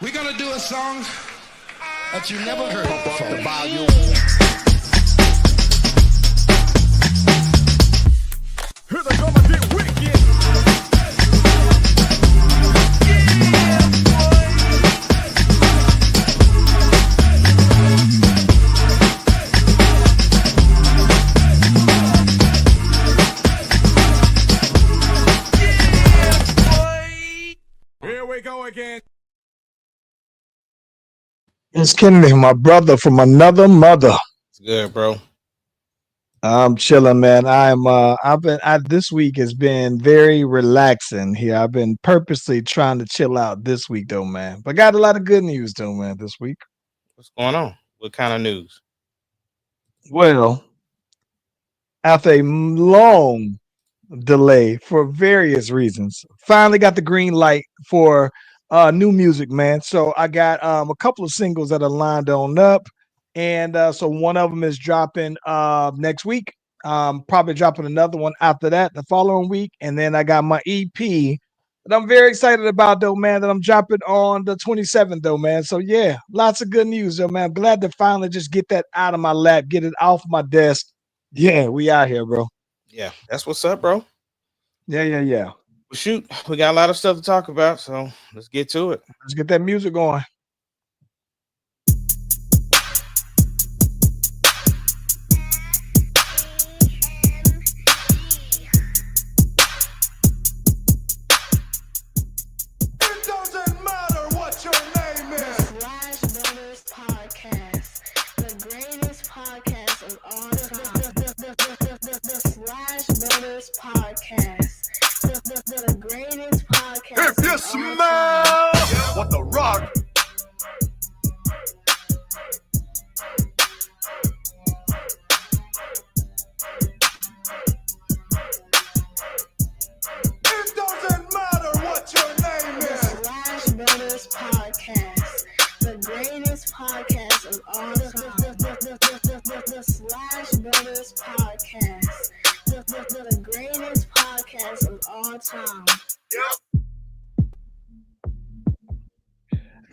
We're gonna do a song that you never heard before. The volume. Here they come and get wicked. Here we go again. It's Kennedy, my brother from another mother. It's good, bro. I'm chilling, man. This week has been very relaxing here. I've been purposely trying to chill out this week, though, man. But got a lot of good news, though, man, this week. What's going on? What kind of news? Well, after a long delay for various reasons, finally got the green light for new music, man. So I got a couple of singles that are lined on up. And so one of them is dropping next week. Probably dropping another one after that the following week. And then I got my EP that I'm very excited about, though, man, that I'm dropping on the 27th, though, man. So yeah, lots of good news, though, man. I'm glad to finally just get that out of my lap, get it off my desk. Yeah, we out here, bro. Yeah, that's what's up, bro. Yeah. Well, shoot, we got a lot of stuff to talk about, so let's get to it. Let's get that music going. It doesn't matter what your name is. Slash Brothers Podcast, the greatest podcast of all time. The Slash Brothers Podcast, the greatest podcast. If you of all smell time. what the rock. It doesn't matter what your name The is. Slash Brothers Podcast, the greatest podcast of all time. The Slash Brothers Podcast, the greatest podcast of all time.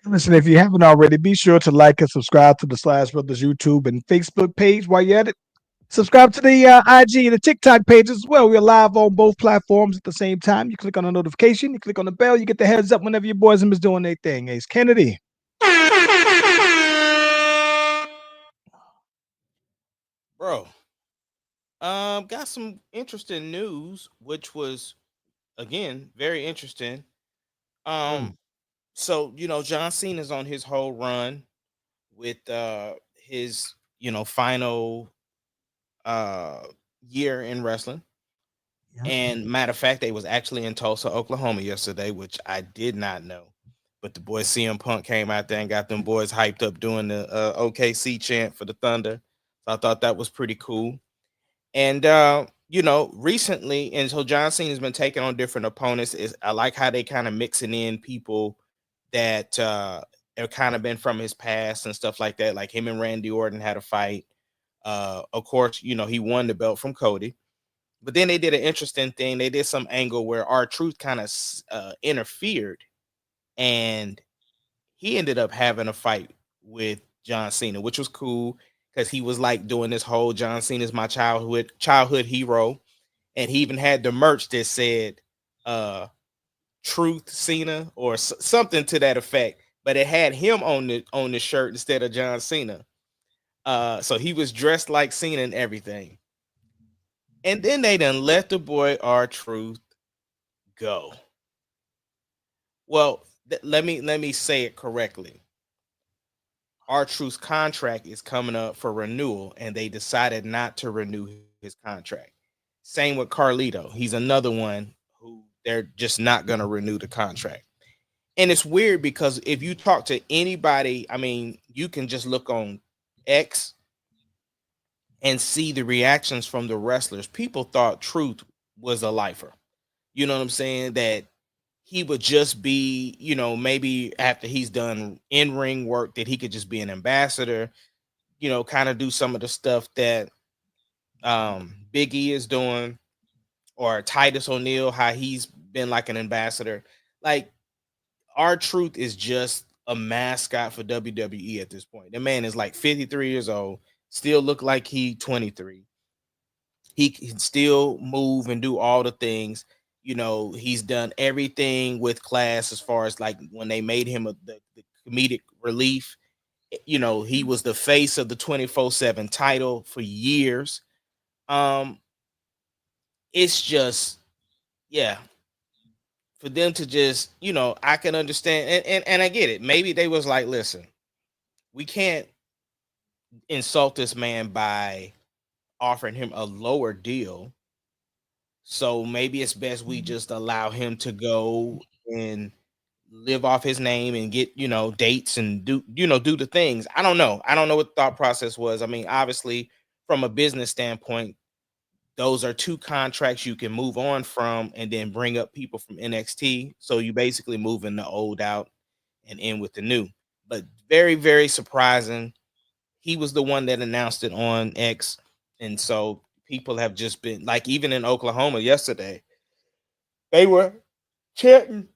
Listen, if you haven't already, be sure to like and subscribe to the Slash Brothers YouTube and Facebook page while you're at it. Subscribe to the IG and the TikTok page as well. We're live on both platforms at the same time. You click on the notification, you click on the bell, you get the heads up whenever your boys and is doing their thing. Ace Kennedy. Bro, got some interesting news, which was again very interesting. So John Cena's on his whole run with his final year in wrestling. And matter of fact, they was actually in Tulsa, Oklahoma yesterday, which I did not know. But the boy CM Punk came out there and got them boys hyped up doing the OKC chant for the Thunder. So I thought that was pretty cool. And recently, and so John Cena's been taking on different opponents. I like how they kind of mixing in people that have kind of been from his past and stuff like that. Like him and Randy Orton had a fight. Of course, he won the belt from Cody. But then they did an interesting thing. They did some angle where R-Truth kind of interfered, and he ended up having a fight with John Cena, which was cool because he was like doing this whole John Cena's my childhood hero, and he even had the merch that said Truth Cena or something to that effect, but it had him on the shirt instead of John Cena. So he was dressed like Cena and everything. And then they done let the boy R-Truth go. Well, let me say it correctly. R-Truth's contract is coming up for renewal, and they decided not to renew his contract. Same with Carlito. He's another one who they're just not going to renew the contract. And it's weird because if you talk to anybody, I mean, you can just look on X and see the reactions from the wrestlers. People thought Truth was a lifer. You know what I'm saying? That he would just be, maybe after he's done in-ring work, that he could just be an ambassador, kind of do some of the stuff that Big E is doing, or Titus O'Neil, how he's been like an ambassador. Like, R-Truth is just a mascot for WWE at this point. The man is like 53 years old, still look like he 23. He can still move and do all the things. He's done everything with class as far as like when they made him the comedic relief. He was the face of the 24/7 title for years. Um, it's just, yeah, for them to just, I can understand and I get it. Maybe they was like, listen, we can't insult this man by offering him a lower deal. So maybe it's best we just allow him to go and live off his name and get, dates and do the things. I don't know. I don't know what the thought process was. I mean, obviously, from a business standpoint, those are two contracts you can move on from and then bring up people from NXT. So you basically moving the old out and in with the new. But very, very surprising. He was the one that announced it on X. And so people have just been like, even in Oklahoma yesterday, they were chatting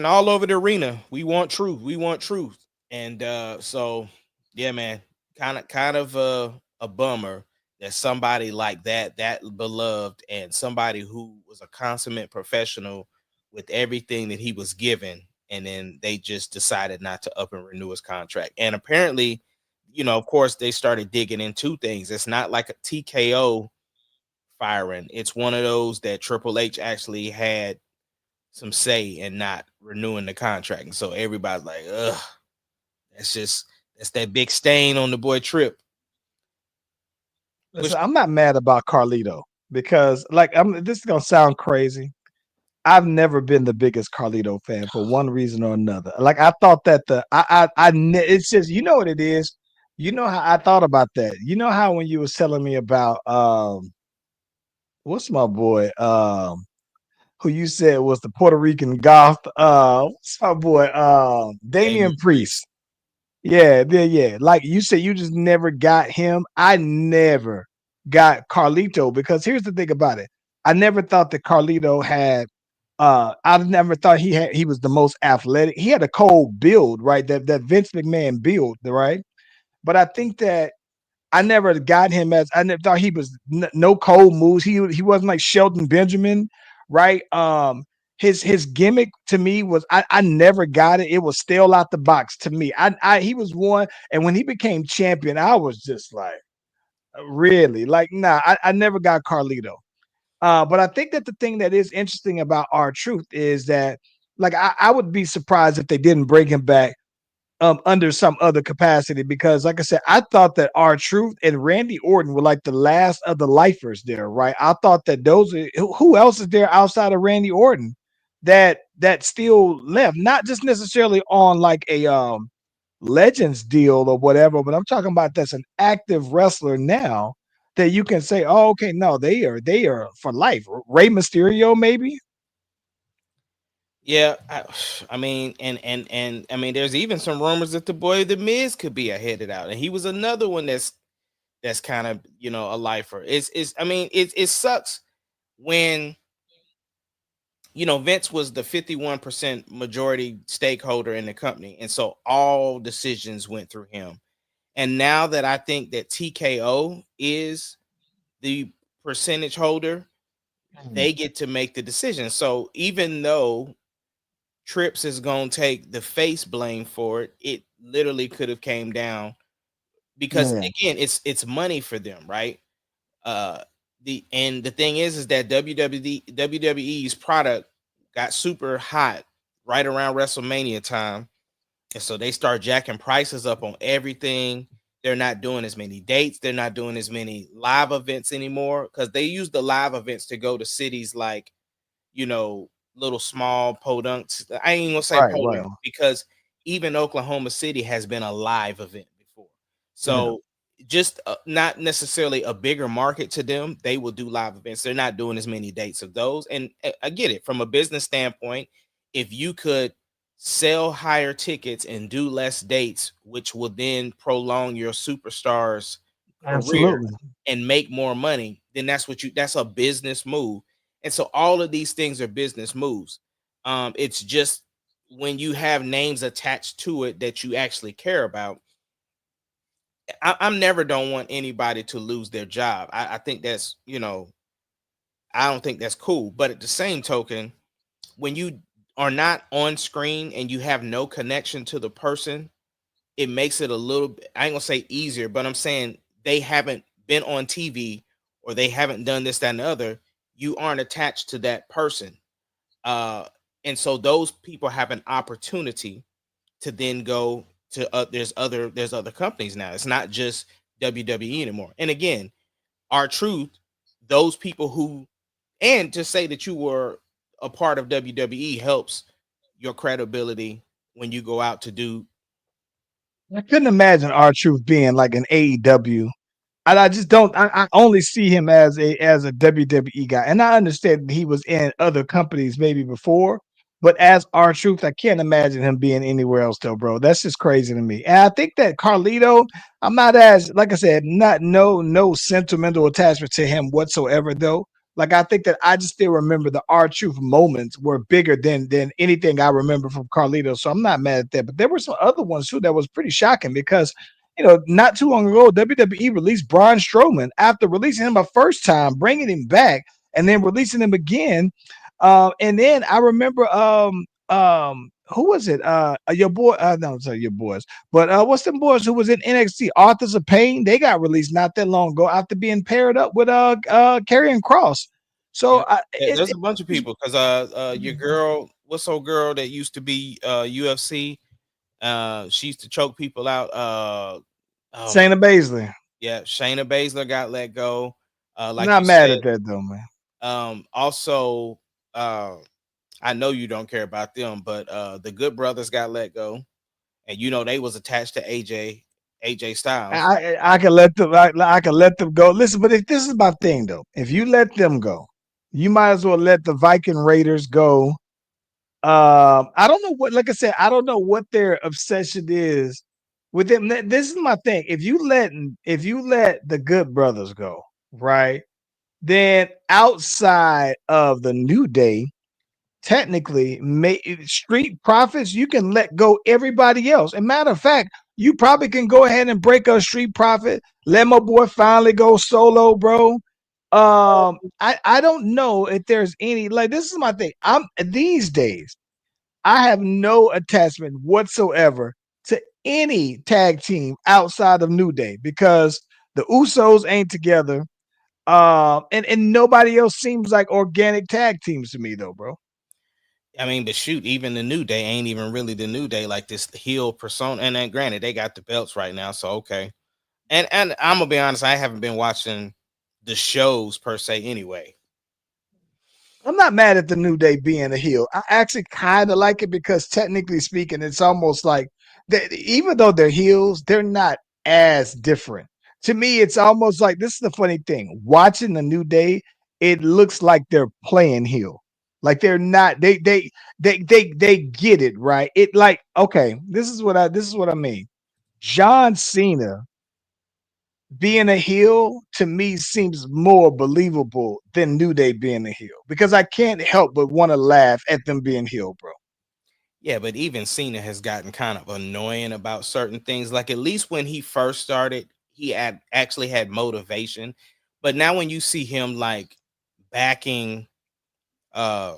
all over the arena. We want truth. We want truth. And so yeah, man, kind of a bummer that somebody like that beloved and somebody who was a consummate professional with everything that he was given, and then they just decided not to up and renew his contract. And apparently, of course, they started digging into things. It's not like a TKO firing. It's one of those that Triple H actually had some say in not renewing the contract. And so everybody's like, ugh, that's that big stain on the boy Trip. Listen, I'm not mad about Carlito because, like, this is gonna sound crazy. I've never been the biggest Carlito fan for one reason or another. Like, I thought that it's just, you know what it is. You know how I thought about that. You know how when you was telling me about what's my boy who you said was the Puerto Rican goth, what's my boy Damian Priest. Yeah, yeah, yeah. Like you said, you just never got him. I never got Carlito because here's the thing about it. I never thought that Carlito had. I never thought he was the most athletic. He had a cold build, right? That Vince McMahon build, right? But I think that I never got him as I never thought he was no cold moves. He wasn't like Shelton Benjamin, right? His gimmick to me was I never got it. It was still out the box to me. He was one, and when he became champion, I was just like, really? Like, nah, I never got Carlito. But I think that the thing that is interesting about R-Truth is that, like, I would be surprised if they didn't bring him back under some other capacity because, like I said, I thought that R-Truth and Randy Orton were like the last of the lifers there, right? I thought that those are, who else is there outside of Randy Orton that still left, not just necessarily on like a Legends deal or whatever, but I'm talking about that's an active wrestler now that you can say, oh, okay, no, they are for life. Rey Mysterio, maybe. Yeah, I mean, and I mean, there's even some rumors that the boy The Miz could be headed out, and he was another one that's kind of a lifer. I mean, it sucks when Vince was the 51% majority stakeholder in the company, and so all decisions went through him. And now that I think that TKO is the percentage holder, they get to make the decision. So even though Trips is gonna take the face blame for it, it literally could have came down because Yeah, again, it's money for them, right? The thing is that WWE's product got super hot right around WrestleMania time, and so they start jacking prices up on everything. They're not doing as many dates. They're not doing as many live events anymore because they use the live events to go to cities like, you know, little small podunks. I ain't gonna say right, right. podunk because even Oklahoma City has been a live event before. Yeah, So just not necessarily a bigger market to them. They will do live events. They're not doing as many dates of those. And I get it from a business standpoint. If you could sell higher tickets and do less dates, which will then prolong your superstars career absolutely. and make more money, then that's a business move. And so all of these things are business moves. It's just when you have names attached to it that you actually care about, I'm never don't want anybody to lose their job. I think that's, I don't think that's cool. But at the same token, when you are not on screen and you have no connection to the person, it makes it a little bit, I ain't gonna say easier, but I'm saying they haven't been on TV or they haven't done this, that, and the other. You aren't attached to that person. Uh, and so those people have an opportunity to then go to there's other companies now. It's not just WWE anymore. And again, R-Truth, those people who, and to say that you were a part of WWE helps your credibility when you go out to do. I couldn't imagine R-Truth being like an AEW. I just don't. I only see him as a WWE guy, and I understand he was in other companies maybe before, but as R-Truth, I can't imagine him being anywhere else though, bro. That's just crazy to me. And I think that Carlito, I'm not as, like I said, not no sentimental attachment to him whatsoever though. Like I think that I just still remember the R-Truth moments were bigger than anything I remember from Carlito. So I'm not mad at that. But there were some other ones too that was pretty shocking because not too long ago, WWE released Braun Strowman after releasing him a first time, bringing him back, and then releasing him again. And then I remember, who was it? Your boy, no, sorry, your boys, but what's them boys who was in NXT? Authors of Pain. They got released not that long ago after being paired up with Karrion Kross. So Yeah, there's a bunch of people because your girl, what's old girl that used to be UFC? She used to choke people out. Oh my, Shayna Baszler. yeah, Shayna Baszler got let go. Like Not you mad said, at that though, man. also, I know you don't care about them, but the Good Brothers got let go, and they was attached to AJ Styles. I can let them I can let them go. Listen, but if this is my thing though, if you let them go, you might as well let the Viking Raiders go. I don't know what, like I said, I don't know what their obsession is with them. This is my thing. If you let the Good Brothers go, right? Then outside of the New Day, technically street profits, you can let go everybody else. And matter of fact, you probably can go ahead and break a street profit, let my boy finally go solo, bro. I don't know if there's any, like, this is my thing. I'm these days I have no attachment whatsoever to any tag team outside of New Day because the Usos ain't together. And nobody else seems like organic tag teams to me though, bro. I mean, but shoot, even the New Day ain't even really the New Day, like this heel persona. And then, granted, they got the belts right now, so okay. And I'm gonna be honest, I haven't been watching the shows per se anyway. I'm not mad at the New Day being a heel. I actually kind of like it because technically speaking, it's almost like even though they're heels, they're not as different. To me, it's almost like, this is the funny thing. Watching the New Day, it looks like they're playing heel. Like they're not. They get it right. It like, okay. This is what I mean. John Cena being a heel to me seems more believable than New Day being a heel because I can't help but want to laugh at them being heel, bro. Yeah, but even Cena has gotten kind of annoying about certain things. Like at least when he first started, he had actually had motivation. But now when you see him like backing uh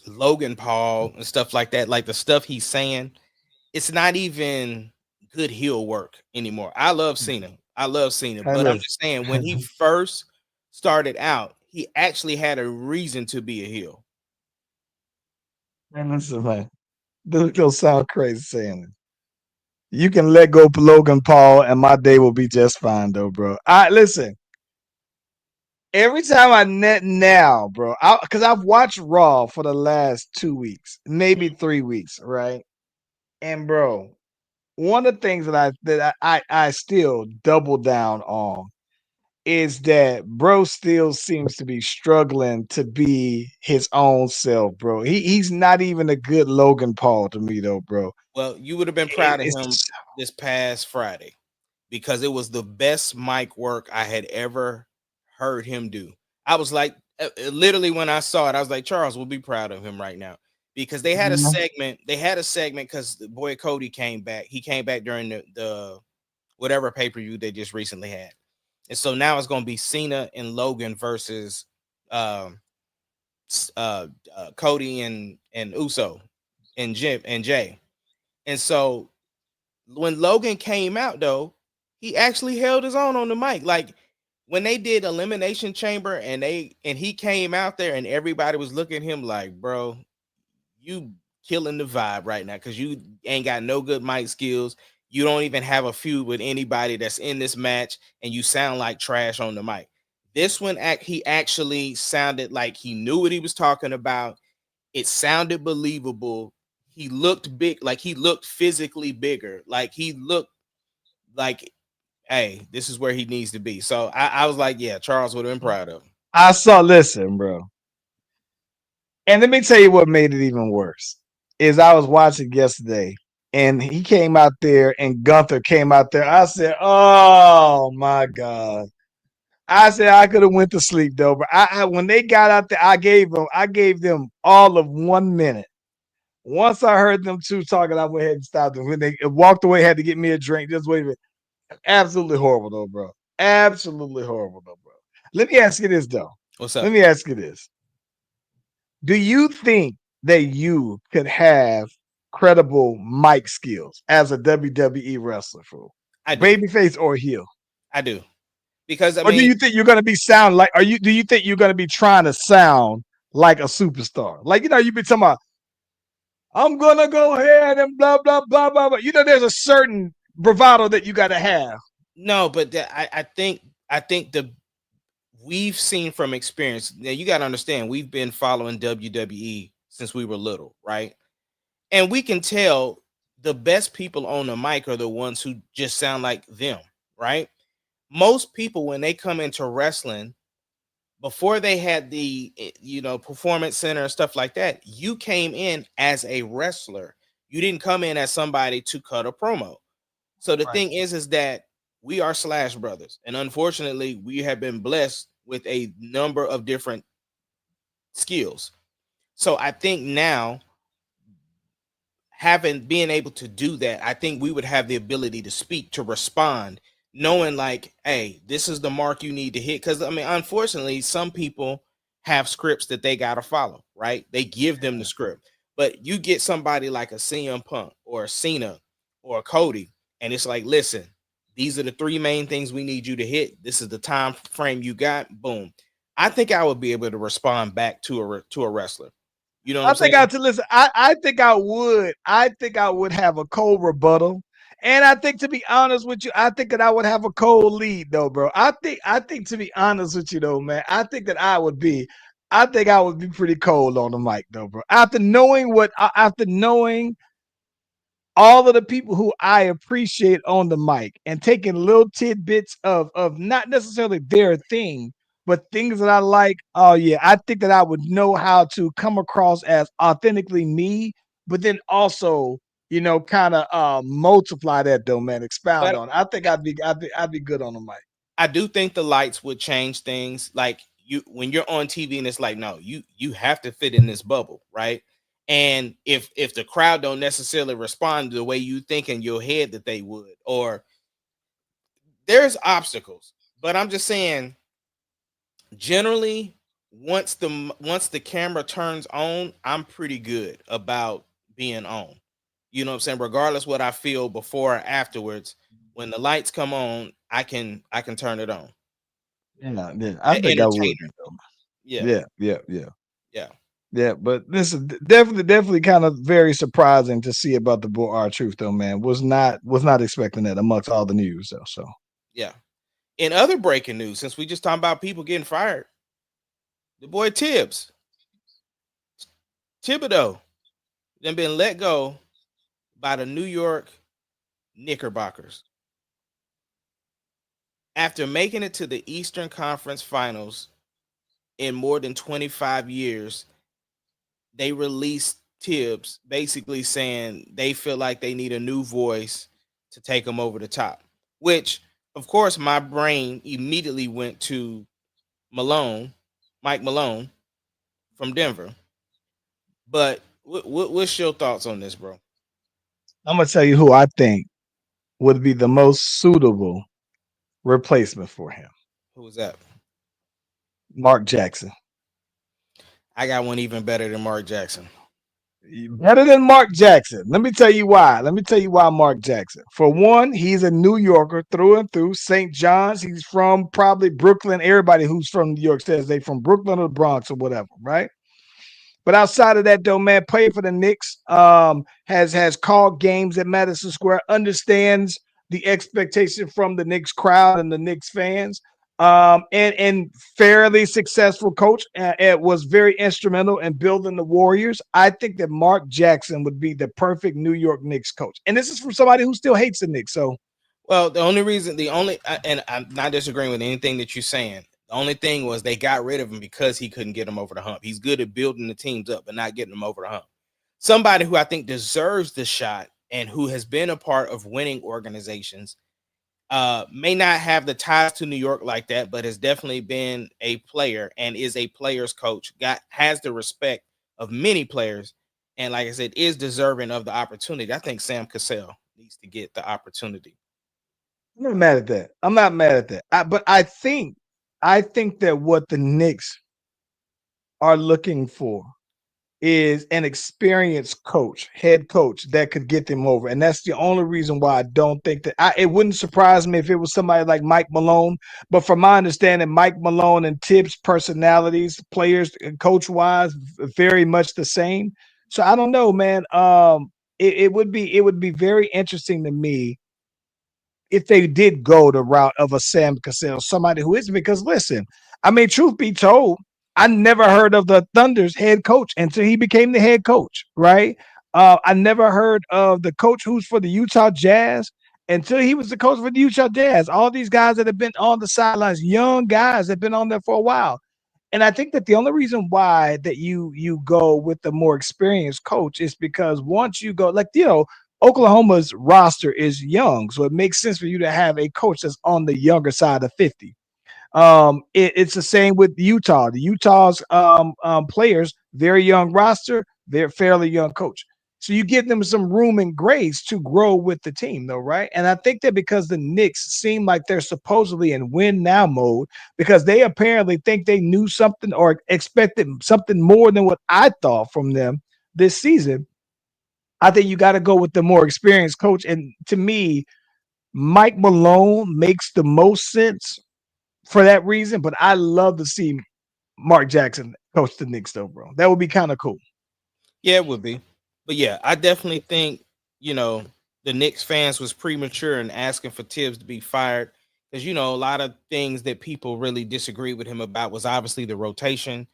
Logan Paul and stuff like that, like the stuff he's saying, it's not even good heel work anymore. I love Cena. I love Cena, Hey, but I'm listen, just saying when he first started out, he actually had a reason to be a heel. hey, listen, man. This is gonna sound crazy saying it. You can let go of Logan Paul, and my day will be just fine, though, bro. I listen. Every time I net now, bro, because I've watched Raw for the last 2 weeks, maybe 3 weeks, right? And bro, one of the things that I still double down on is that bro still seems to be struggling to be his own self, bro. He's not even a good Logan Paul to me though, bro. Well, you would have been proud of him It's this past Friday because it was the best mic work I had ever heard him do. I was like, literally, when I saw it, I was like, Charles will be proud of him right now because they had a Mhm. segment. They had a segment because the boy Cody came back. He came back during the whatever pay-per-view they just recently had. And so now it's going to be Cena and Logan versus um, Cody and Uso and Jim and Jay. And so when Logan came out, though, he actually held his own on the mic. Like when they did Elimination Chamber and he came out there and everybody was looking at him like, bro, you killing the vibe right now because you ain't got no good mic skills. You don't even have a feud with anybody that's in this match, and you sound like trash on the mic. This one, he actually sounded like he knew what he was talking about. It sounded believable. He looked big, like he looked physically bigger. Like he looked like, hey, this is where he needs to be. So I was like, yeah, Charles would have been proud of him. Listen, bro. And let me tell you what made it even worse is I was watching yesterday and he came out there and Gunther came out there. I said, oh my God. I said I could have went to sleep though, but when they got out there, I gave them all of 1 minute. Once I heard them two talking, I went ahead and stopped them. When they walked away, had to get me a drink. Just wait a minute. Absolutely horrible though, bro. Absolutely horrible though, bro. Let me ask you this though. What's up? Let me ask you this. Do you think that you could have credible mic skills as a WWE wrestler, fool? I do. Babyface or heel? I do. Because I Or do mean, you think you're gonna be sound like do you think you're gonna be trying to sound like a superstar? Like, you've been talking about, I'm gonna go ahead and blah blah blah blah blah. There's a certain bravado that you gotta have. no, but I think the we've seen from experience. Now you got to understand, we've been following WWE since we were little, right? And we can tell the best people on the mic are the ones who just sound like them, right? Most people when they come into wrestling, before they had the performance center and stuff like that, you came in as a wrestler. You didn't come in as somebody to cut a promo. So the Right. thing is that we are Slash Brothers, and unfortunately, we have been blessed with a number of different skills. So I think now, being able to do that, I think we would have the ability to speak, to respond, knowing like, hey, this is the mark you need to hit. Because I mean, unfortunately, some people have scripts that they gotta follow, right? They give them the script, but you get somebody like a CM Punk or a Cena or a Cody, and it's like, listen, these are the three main things we need you to hit. This is the time frame you got. Boom. I think I would be able to respond back to a wrestler. You know what I I'm think I saying? to listen. I think I would. I think I would have a cold rebuttal, and I think, to be honest with you, I think that I would have a cold lead though, bro. I think to be honest with you though, man, I think that I would be. I think I would be pretty cold on the mic though, bro. After knowing all of the people who I appreciate on the mic and taking little tidbits of not necessarily their thing, but things that I like. Oh yeah, I think that I would know how to come across as authentically me, but then also, kind of multiply that though, man. Expound But on it. I think I'd be good on the mic. I do think the lights would change things. Like you, when you're on TV, and it's like, no, you have to fit in this bubble, right? And if the crowd don't necessarily respond the way you think in your head that they would, or there's obstacles. But I'm just saying, generally, once the camera turns on, I'm pretty good about being on. You know what I'm saying? Regardless what I feel before or afterwards, when the lights come on, I can turn it on. Yeah, yeah. I think I would be Entertainer. though. Yeah, Yeah, yeah, yeah. yeah, Yeah, but this is definitely kind of very surprising to see about the boy R-Truth though, man. Was not expecting that amongst all the news though. So yeah. In other breaking news, since we just talking about people getting fired, the boy Thibodeau, then been let go by the New York Knickerbockers after making it to the Eastern Conference Finals in more than 25 years. They released Tibbs, basically saying they feel like they need a new voice to take them over the top. Which, of course, my brain immediately went to Malone, Mike Malone from Denver. But What's your thoughts on this, bro? I'm gonna tell you who I think would be the most suitable replacement for him. Who was that? Mark Jackson. I got one even better than Mark Jackson. Better than Mark Jackson. Let me tell you why. Let me tell you why Mark Jackson. For one, he's a New Yorker through and through. St. John's. He's from probably Brooklyn. Everybody who's from New York says they from Brooklyn or the Bronx or whatever, right? But outside of that, though, man, played for the Knicks, has called games at Madison Square, understands the expectation from the Knicks crowd and the Knicks fans, and fairly successful coach. It was very instrumental in building the Warriors. I think that Mark Jackson would be the perfect New York Knicks coach, and this is from somebody who still hates the Knicks. So, Well, and I'm not disagreeing with anything that you're saying. The only thing was they got rid of him because he couldn't get them over the hump. He's good at building the teams up, but not getting them over the hump. Somebody who I think deserves the shot and who has been a part of winning organizations, may not have the ties to New York like that, but has definitely been a player and is a player's coach. Has the respect of many players, and like I said, is deserving of the opportunity. I think Sam Cassell needs to get the opportunity. I'm not mad at that. I'm not mad at that. But I think that what the Knicks are looking for is an experienced coach, head coach that could get them over. And that's the only reason why I don't think that it wouldn't surprise me if it was somebody like Mike Malone. But from my understanding, Mike Malone and Thibbs personalities, players, coach wise, very much the same. So I don't know, man. It would be very interesting to me if they did go the route of a Sam Cassell, somebody who is, because listen, I mean, truth be told, I never heard of the Thunder's head coach until he became the head coach, right? I never heard of the coach who's for the Utah Jazz until he was the coach for the Utah Jazz. All these guys that have been on the sidelines, young guys that have been on there for a while. And I think that the only reason why that you go with the more experienced coach is because once you go, like, Oklahoma's roster is young, so it makes sense for you to have a coach that's on the younger side of 50. It's the same with Utah. The Utah's players, very young roster, they're fairly young coach. So you give them some room and grace to grow with the team, though, right? And I think that because the Knicks seem like they're supposedly in win now mode, because they apparently think they knew something or expected something more than what I thought from them this season. I think you got to go with the more experienced coach. And to me, Mike Malone makes the most sense for that reason. But I love to see Mark Jackson coach the Knicks, though, bro. That would be kind of cool. Yeah, it would be. But yeah, I definitely think, you know, the Knicks fans was premature in asking for Tibbs to be fired. Because, a lot of things that people really disagree with him about was obviously the rotation,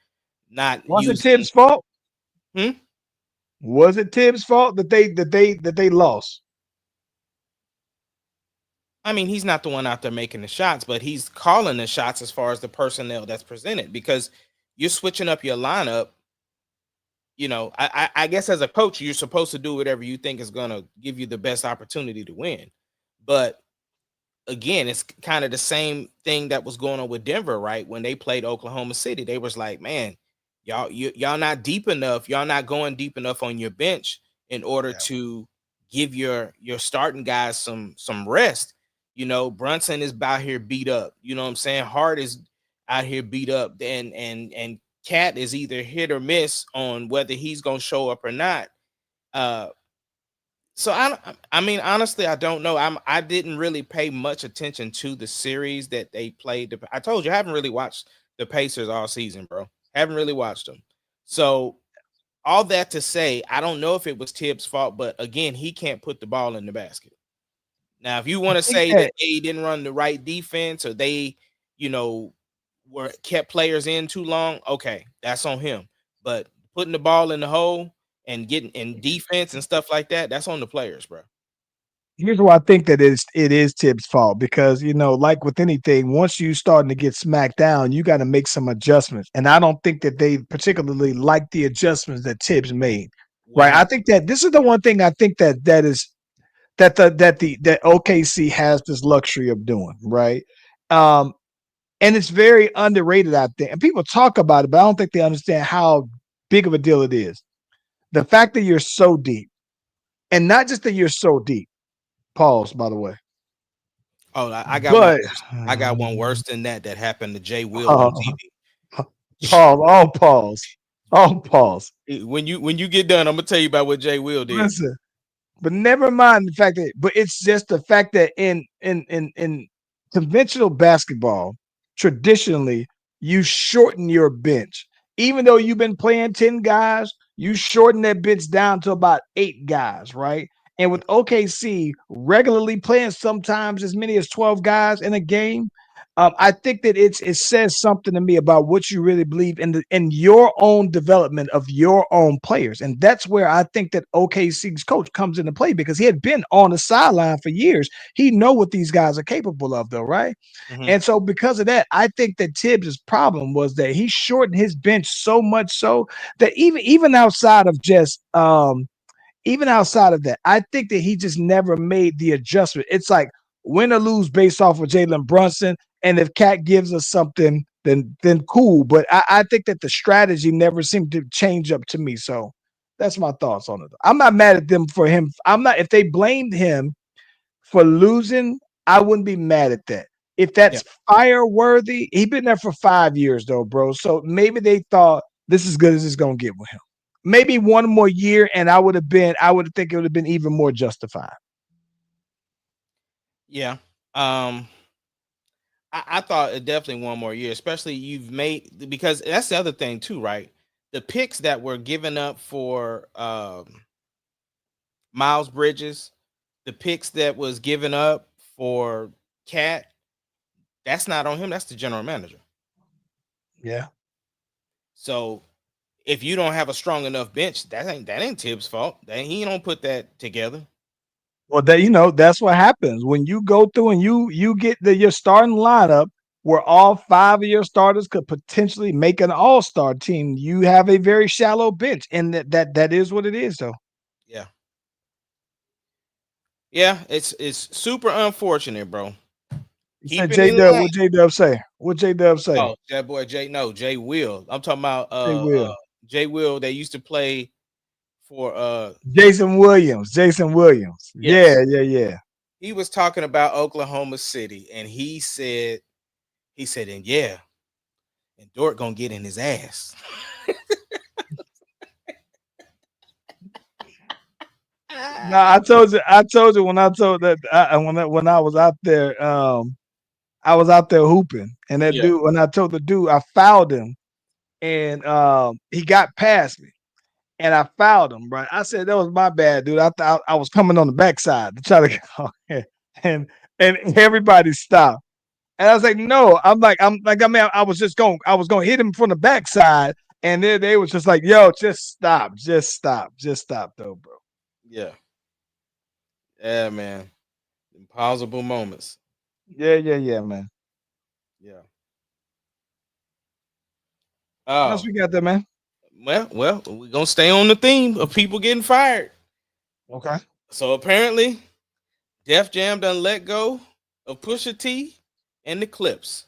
not Was it using. Tibbs' fault? Hmm? Was it Tibbs' fault that they lost? I mean, he's not the one out there making the shots, but he's calling the shots as far as the personnel that's presented because you're switching up your lineup. I guess as a coach, you're supposed to do whatever you think is going to give you the best opportunity to win. But again, it's kind of the same thing that was going on with Denver, right? When they played Oklahoma City, they was like, man, y'all not deep enough. Y'all not going deep enough on your bench in order Yeah. to give your starting guys some rest. Brunson is out here beat up. You know what I'm saying? Hart is out here beat up. And Cat is either hit or miss on whether he's gonna show up or not. Uh, so I mean, honestly, I don't know. I didn't really pay much attention to the series that they played. I told you I haven't really watched the Pacers all season, bro. Haven't really watched them. So all that to say, I don't know if it was Tibbs' fault, but again, he can't put the ball in the basket. Now, if you I want to think say that that they didn't run the right defense or they, you know, were kept players in too long, okay, that's on him. But putting the ball in the hole and getting in defense and stuff like that, that's on the players, bro. here's why I think that it is Tibbs' fault because like with anything, once you starting to get smacked down, you got to make some adjustments, and I don't think that they particularly like the adjustments that Tibbs made. What Right? I happened? think that this is the one thing I think that OKC has this luxury of doing. Right? Um, and it's very underrated out there, and people talk about it, but I don't think they understand how big of a deal it is. The fact that you're so deep, and not just that you're so deep. Pause, by the way. Oh, I got one But worse. I got one worse than that happened to Jay Will on uh, TV. pause, all pause, all pause. When you get done, I'm gonna tell you about what Jay Will did. Listen, but never mind the fact that, but it's just the fact that in conventional basketball, traditionally, you shorten your bench. Even though you've been playing 10 guys, you shorten that bench down to about 8 guys, right? And with OKC regularly playing sometimes as many as 12 guys in a game, I think that it says something to me about what you really believe in your own development of your own players, and that's where I think that OKC's coach comes into play because he had been on the sideline for years. He know what these guys are capable of, though, right? Mhm. And so because of that, I think that Tibbs' problem was that he shortened his bench so much so that even outside of just even outside of that, I think that he just never made the adjustment. It's like win or lose based off of Jalen Brunson. And if Cat gives us something, then cool. But I think that the strategy never seemed to change up to me. So that's my thoughts on it. I'm not mad at them for him. I'm not if they blamed him for losing, I wouldn't be mad at that. If Yeah. that's fire worthy, he been there for 5 years though, bro. So maybe they thought this is good as it's gonna get with him. Maybe one more year, and I would think it would have been even more justified. Yeah. Um, I thought it definitely one more year, especially you've made because that's the other thing too, right? The picks that were given up for Miles Bridges, the picks that was given up for Cat, that's not on him. That's the general manager. Yeah. So if you don't have a strong enough bench, that ain't Tibbs' fault. He don't put that together. Well, that's what happens when you go through and you get your starting lineup where all 5 of your starters could potentially make an all-star team. You have a very shallow bench, and that is what it is, though. Yeah. Yeah, it's super unfortunate, bro. You said Keep it J in Dub. line. What J Dub say? What J Dub say? Oh, that boy Jay. No, Jay Will. I'm talking about Jay Will. Jay Will. They used to play for Jason Williams. Jason Williams. Yeah, yes. yeah, yeah. He was talking about Oklahoma City, and he said, and yeah, and Dort gonna get in his ass. No, I told you when I told that when I was out there, I was out there hooping, and that Yeah. dude, when I told the dude, I fouled him, and he got past me, and I fouled him. Right, I said that was my bad, dude. I thought I was coming on the backside to try to get on here, and everybody stopped, and I was like, no, I mean, I was going to hit him from the backside, and then they was just like, yo, just stop, though, bro. Yeah. Yeah, man. Impossible moments. Yeah, yeah, yeah, man. Yeah. What else Oh, we got there, man? well, we're gonna stay on the theme of people getting fired. Okay. So apparently, Def Jam done let go of Pusha T and the Clips.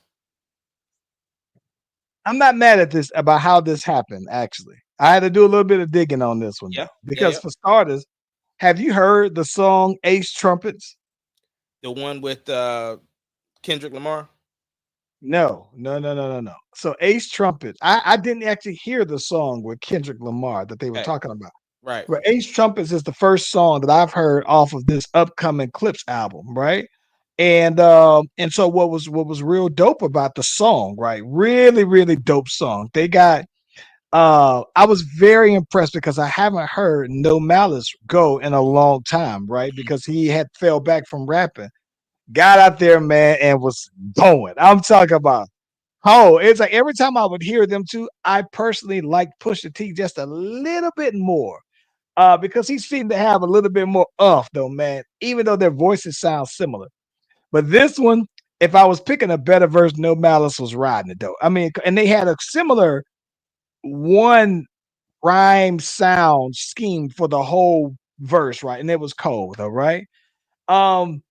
I'm not mad at this about how this happened, actually. I had to do a little bit of digging on this one, Yeah, though. yeah, Because yeah. for starters, have you heard the song Ace Trumpets? The one with Kendrick Lamar. No, no, no, no, no, no. So Ace Trumpets, I didn't actually hear the song with Kendrick Lamar that they were Okay, talking about. right. But Ace Trumpets is the first song that I've heard off of this upcoming Clips album, right? And so what was real dope about the song, right? Really, really dope song. They got I was very impressed because I haven't heard No Malice go in a long time, right? Mhm. Because he had fell back from rapping, got out there, man, and was going. I'm talking about it's like every time I would hear them too, I personally like Pusha T just a little bit more. Because he seemed to have a little bit more though, man, even though their voices sound similar. But this one, if I was picking a better verse, No Malice was riding it though. I mean, and they had a similar one rhyme sound scheme for the whole verse, right? And it was cold though, right? Um,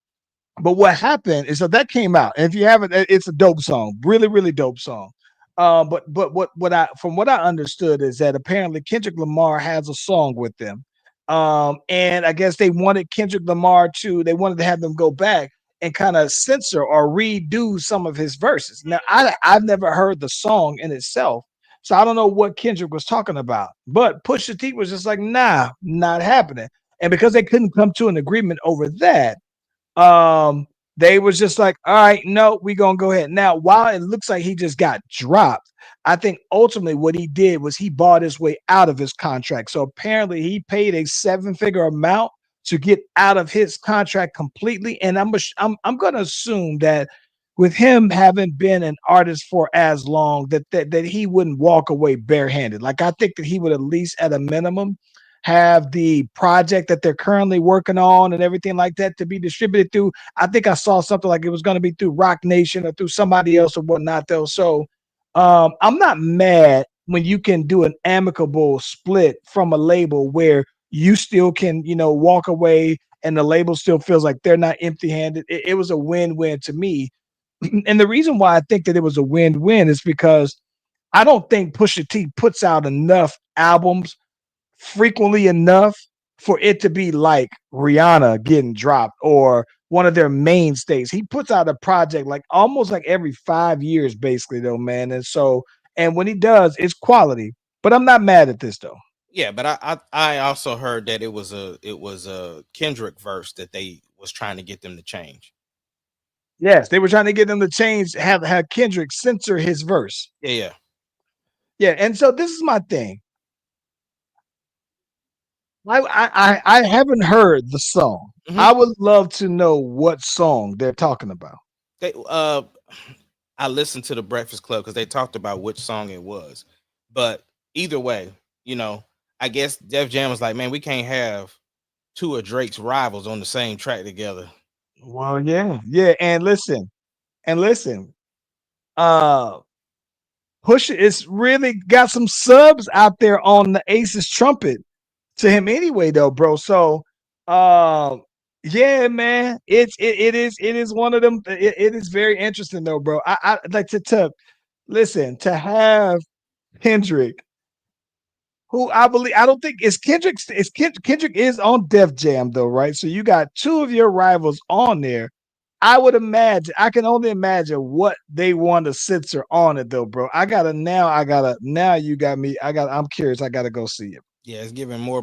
but what happened is so that came out, and if you haven't, it's a dope song, really, really dope song. But what I from what I understood is that apparently Kendrick Lamar has a song with them. And I guess they wanted Kendrick Lamar to they wanted to have them go back and kind of censor or redo some of his verses. Now I've never heard the song in itself. So I don't know what Kendrick was talking about. But Pusha T was just like, nah, not happening. And because they couldn't come to an agreement over that, um, they was just like, all right, no, we gonna go ahead. Now, while it looks like he just got dropped, I think ultimately what he did was he bought his way out of his contract. So apparently he paid a seven-figure amount to get out of his contract completely. And I'm gonna assume that with him having been an artist for as long that he wouldn't walk away barehanded. Like I think that he would at least at a minimum have the project that they're currently working on and everything like that to be distributed through. I think I saw something like it was going to be through Rock Nation or through somebody else or whatnot, though. So I'm not mad when you can do an amicable split from a label where you still can, walk away and the label still feels like they're not empty handed. It was a win win to me. And the reason why I think that it was a win win is because I don't think Pusha T puts out enough albums frequently enough for it to be like Rihanna getting dropped or one of their mainstays. He puts out a project like almost like every 5 years, basically, though, man. And so, and when he does, it's quality. But I'm not mad at this though. Yeah, but I also heard that it was a Kendrick verse that they was trying to get them to change. Yes, they were trying to get them to change, have Kendrick censor his verse. Yeah, yeah. Yeah, and so this is my thing. I haven't heard the song. Mhm. I would love to know what song they're talking about. They I listened to the Breakfast Club because they talked about which song it was. But either way, you know, I guess Def Jam was like, man, we can't have two of Drake's rivals on the same track together. Well, yeah, yeah, and listen, uh, Push it's really got some subs out there on the Aces trumpet to him anyway, though, bro. So, yeah, man, it is one of them. It is very interesting though, bro. I like to listen to have Kendrick, who I believe I don't think is Kendrick is on Def Jam though, right? So you got two of your rivals on there. I would imagine I can only imagine what they want to censor on it though, bro. Now you got me. I'm curious. I gotta go see it. Yeah, it's giving more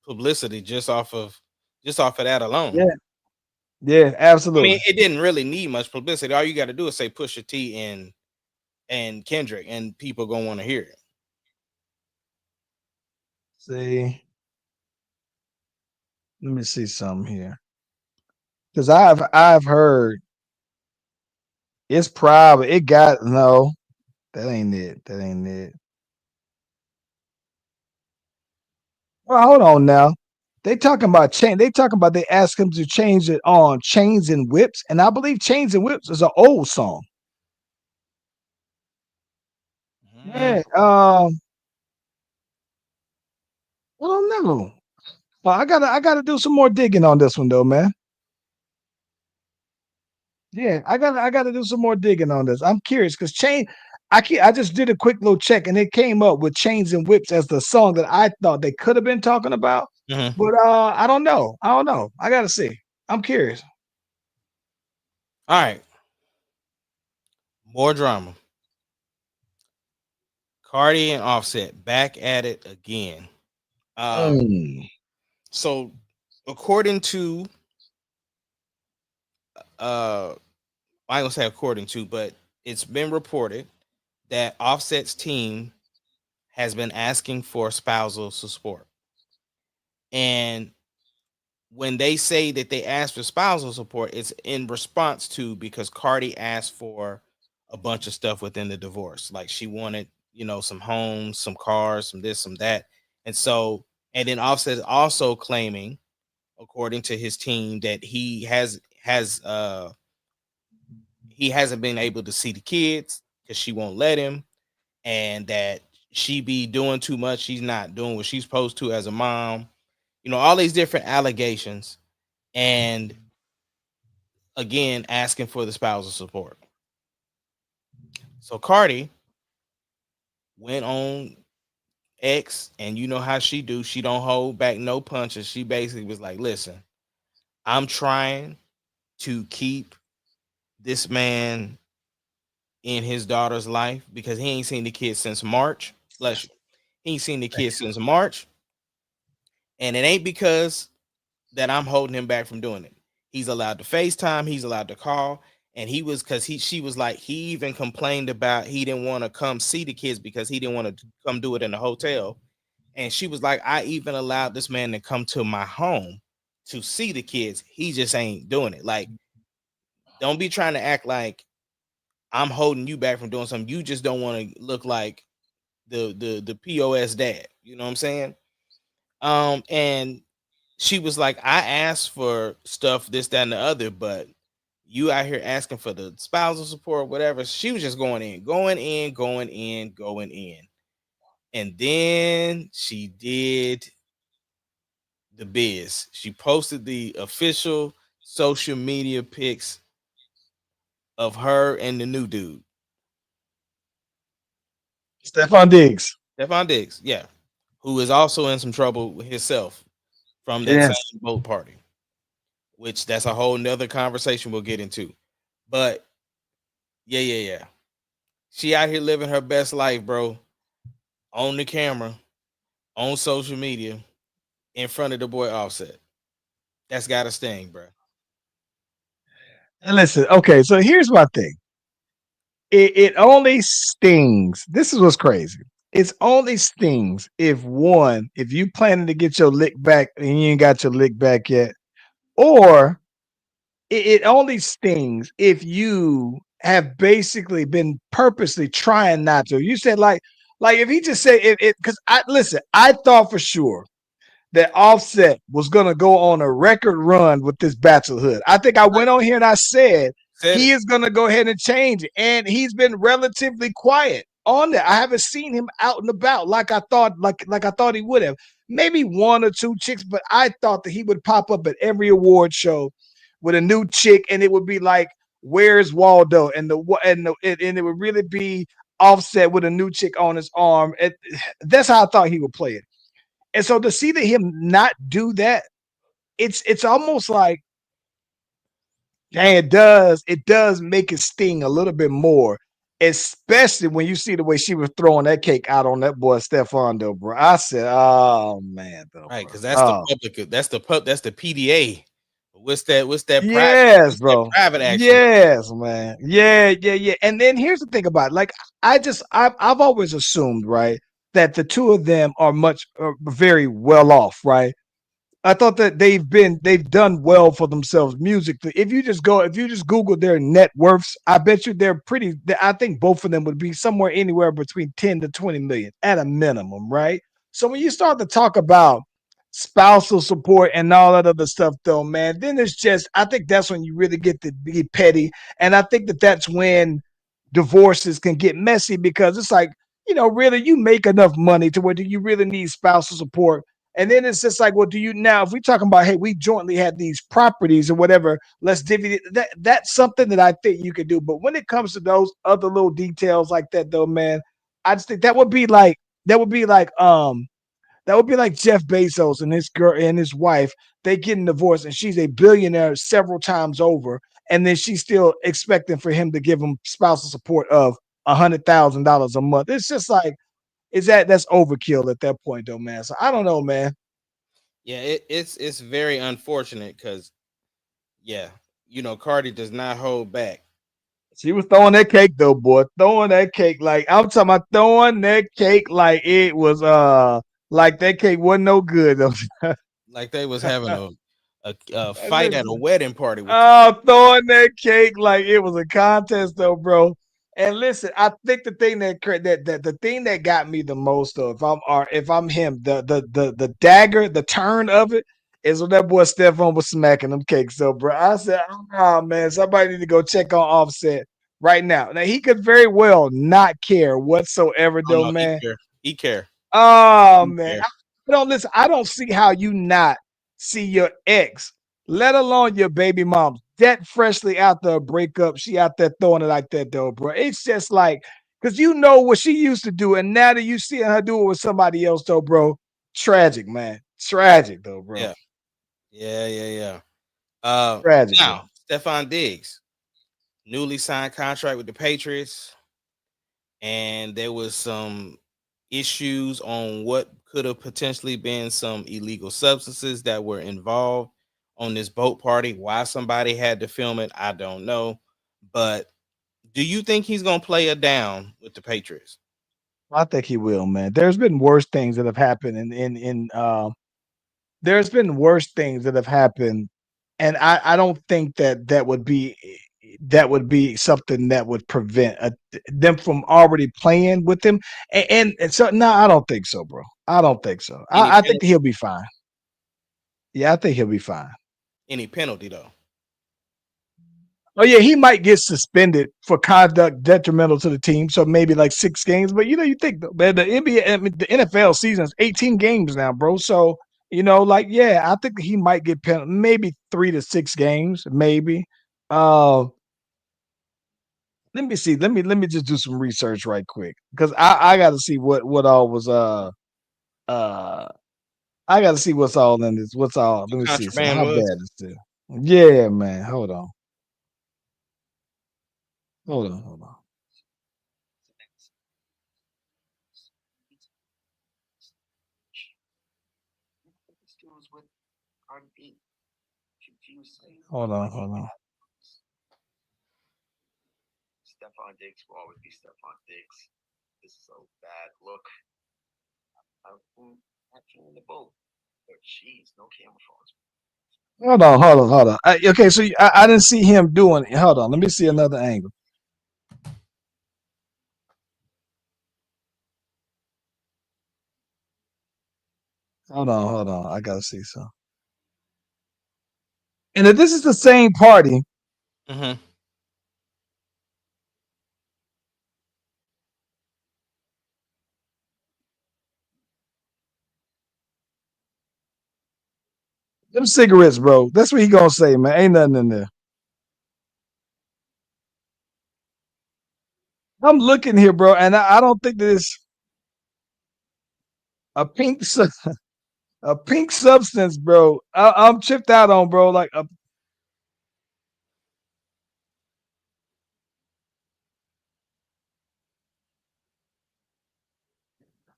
publicity just off of that alone. Yeah, yeah, I mean, absolutely. it didn't really need much publicity. All you got to do is say Pusha T and Kendrick, and people gonna want to hear it. See, let me see something here. Because I've heard it's probably it got no, that ain't it. That ain't it. Well, hold on now. They talking about change. They talking about they asked him to change it on Chains and Whips, and I believe Chains and Whips is an old song. Mm, Yeah. I don't know. Well, I gotta do some more digging on this one though, man. Yeah, I gotta do some more digging on this. I'm curious because I just did a quick little check and it came up with Chains and Whips as the song that I thought they could have been talking about. mhm. But I don't know. I don't know. I gotta see. I'm curious. All right, more drama. Cardi and Offset back at it again. Um, Mm. so according to I ain't gonna say according to, but it's been reported that Offset's team has been asking for spousal support. And when they say that they asked for spousal support, it's in response to because Cardi asked for a bunch of stuff within the divorce. Like she wanted, some homes, some cars, some this, some that. And so, and then Offset is also claiming, according to his team, that he hasn't been able to see the kids because she won't let him, and that she be doing too much. She's not doing what she's supposed to as a mom. All these different allegations, and again asking for the spousal support. So Cardi went on X, and you know how she do. She don't hold back no punches. She basically was like, "Listen, I'm trying to keep this man in his daughter's life because he ain't seen the kid since March. Bless you. He ain't seen the kid since March, and it ain't because that I'm holding him back from doing it. He's allowed to FaceTime, he's allowed to call, and he was because she was like, he even complained about he didn't want to come see the kids because he didn't want to come do it in the hotel. And she was like, I even allowed this man to come to my home to see the kids. He just ain't doing it. Like, don't be trying to act like I'm holding you back from doing something. You just don't want to look like the POS dad. You know what I'm saying? And she was like, I asked for stuff, this, that, and the other, but you out here asking for the spousal support, whatever. She was just going in, going in, going in, going in. And then she did the biz. She posted the official social media pics of her and the new dude, Stephon Diggs. Stephon Diggs, yeah, who is also in some trouble with himself from that Yes. same boat party, which that's a whole nother conversation we'll get into. But yeah. She out here living her best life, bro, on the camera, on social media, in front of the boy Offset. That's gotta sting, bro. And listen, okay, so here's my thing. It only stings. This is what's crazy. It's only stings if you planning to get your lick back and you ain't got your lick back yet, or it only stings if you have basically been purposely trying not to. You said like if he just said it because I listen, I thought for sure that Offset was gonna go on a record run with this bachelorhood. I think I Right. went on here and I said Said he it. is gonna go ahead and change it, and he's been relatively quiet on that. I haven't seen him out and about like I thought, like I thought he would have. Maybe one or two chicks, but I thought that he would pop up at every award show with a new chick, and it would be like, "Where's Waldo?" and it would really be Offset with a new chick on his arm. That's how I thought he would play it. And so to see that him not do that, it's almost like, dang, it does make it sting a little bit more, especially when you see the way she was throwing that cake out on that boy Stephon though, bro. I said, oh man, though, Right, bro. because that's the Oh public, that's the PDA. What's that private? yes, What's that bro. private action? Yes, man. Yeah. And then here's the thing about it. Like I've always assumed, right, that the two of them are much very well off, right? I thought that they've done well for themselves musically. If you just Google their net worths, I bet you they're pretty. I think both of them would be somewhere anywhere between 10 to 20 million at a minimum, right? So when you start to talk about spousal support and all that other stuff, though, man, then it's just I think that's when you really get to be petty, and I think that that's when divorces can get messy because it's like really you make enough money to where do you really need spousal support? And then it's just like, well, do you now? If we talking about, hey, we jointly had these properties or whatever, let's divvy it. That's something that I think you could do. But when it comes to those other little details like that, though, man, I just think that would be like that would be like Jeff Bezos and his girl and his wife. They getting divorced, and she's a billionaire several times over, and then she's still expecting for him to give him spousal support of $100,000 a month. It's just like, that's overkill at that point, though, man. So I don't know, man. Yeah, it's very unfortunate because yeah, Cardi does not hold back. She was throwing that cake though, boy. Throwing that cake like I'm talking about throwing that cake like it was like that cake wasn't no good though. Like they was having a fight at a Listen, wedding party with the oh, throwing that cake like it was a contest though, bro. And listen, I think the thing that the thing that got me the most though, if I'm him, the dagger, the turn of it is when that boy Stephon was smacking them cakes. So, bro, I said, oh man, somebody need to go check on Offset right now. Now he could very well not care whatsoever, oh though, no, he man. care. He care. Oh He man, care. I don't listen. I don't see how you not see your ex, let alone your baby mom, that freshly out the breakup. She out there throwing it like that, though, bro. It's just like Because you know what she used to do, and now that you see her do it with somebody else, though, bro, tragic, man. Tragic, though, bro. Yeah. Yeah. Tragic, bro. Now, Stephon Diggs, newly signed contract with the Patriots, and there was some issues on what could have potentially been some illegal substances that were involved on this boat party. Why somebody had to film it, I don't know. But do you think he's gonna play it down with the Patriots? I think he will, man. There's been worse things that have happened there's been worse things that have happened, and I don't think that would be something that would prevent them from already playing with him. And so no, I don't think so, bro. I don't think so. I think he'll be fine. Yeah, I think he'll be fine. Any penalty though? Oh yeah, he might get suspended for conduct detrimental to the team, so maybe like 6 games. But you think, man, the NBA, I mean, the NFL season is 18 games now, bro. So like, yeah, I think he might get maybe 3 to 6 games, maybe. Uh, let me see. Let me just do some research right quick because I got to see what all was uh I got to see what's all in this. What's all? Let me see. So Contraband how was. bad is this? Yeah, man. Hold on. Hold on. Hold on. Hold on. Hold on. Stephon Diggs will always be Stephon Diggs. This is a bad look. I'm actually in the boat. But jeez, no camera phones. Hold on. Okay, so I didn't see him doing it. Hold on. Let me see another angle. Hold on. I gotta see some. And if this is the same party, Mm-hmm. them cigarettes, bro. That's what he gonna say, man. Ain't nothing in there. I'm looking here, bro, and I don't think that it's a a pink substance, bro. I'm chipped out on, bro. Like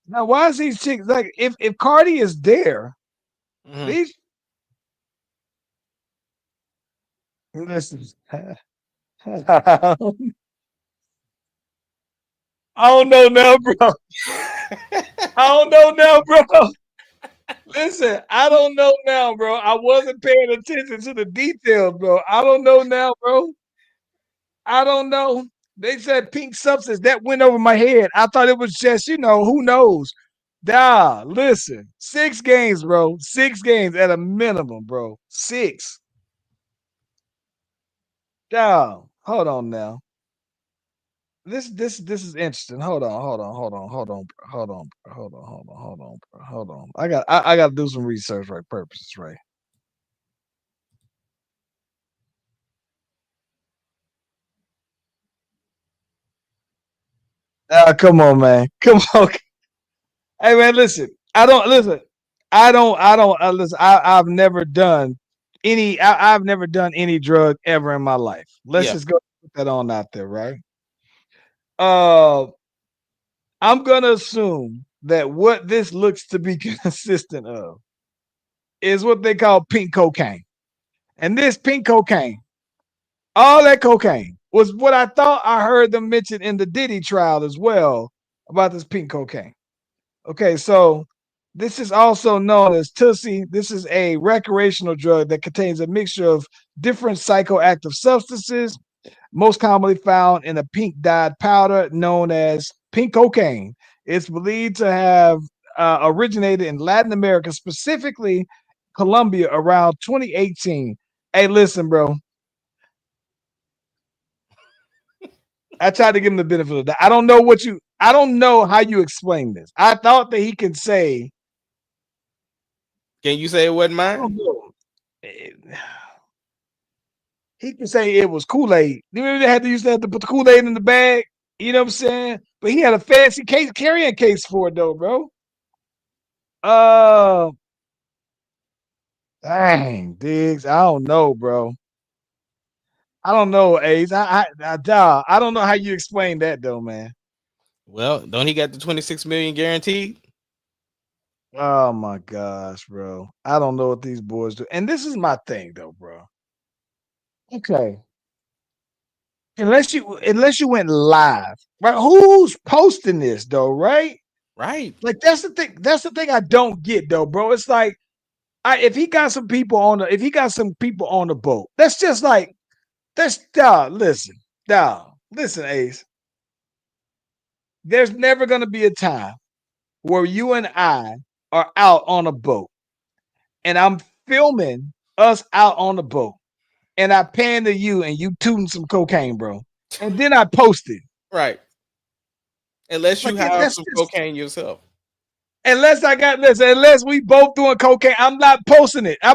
now, why is these chicks like if Cardi is there, Mm-hmm. these listen. I don't know now, bro. I don't know now, bro. Listen, I don't know now, bro. I wasn't paying attention to the details, bro. I don't know now, bro. I don't know. They said pink substance that went over my head. I thought it was just, who knows? Nah, listen. 6 games, bro. 6 games at a minimum, bro. 6. Nah, hold on now. This is interesting. Hold on. I got to do some research, right? Purposes, right? Come on, man. Come on. Hey, man, listen. I don't listen. I don't listen. I've never done I've never done any drug ever in my life. Let's Yeah. just go put that on out there, right? Uh, I'm gonna assume that what this looks to be consistent of is what they call pink cocaine. And this pink cocaine, all that cocaine, was what I thought I heard them mention in the Diddy trial as well about this pink cocaine. Okay, so this is also known as Tussie. This is a recreational drug that contains a mixture of different psychoactive substances, most commonly found in a pink dyed powder known as pink cocaine. It's believed to have originated in Latin America, specifically Colombia, around 2018. Hey, listen, bro. I tried to give him the benefit of that. I don't know how you explain this. I thought that he could say, Can you say it wasn't I mine? don't know. He can say it was Kool-Aid. You remember they had to use that to put the Kool-Aid in the bag? You know what I'm saying? But he had a fancy carrying case for it though, bro. Uh, dang, Diggs. I don't know, bro. I don't know, Ace. I don't know how you explain that though, man. Well, don't he got the 26 million guaranteed? Oh my gosh, bro. I don't know what these boys do. And this is my thing though, bro. Okay. Unless you went live, right? Who's posting this though, right? Right. Like that's the thing. That's the thing I don't get though, bro. It's like if he got some people on the boat, that's just like that's dog. Listen, Ace. There's never gonna be a time where you and I are out on a boat and I'm filming us out on the boat and I pan to you and you tooting some cocaine, bro. And then I post it. Right. Unless you Like have that's some just cocaine yourself. unless we both doing cocaine, I'm not posting it. I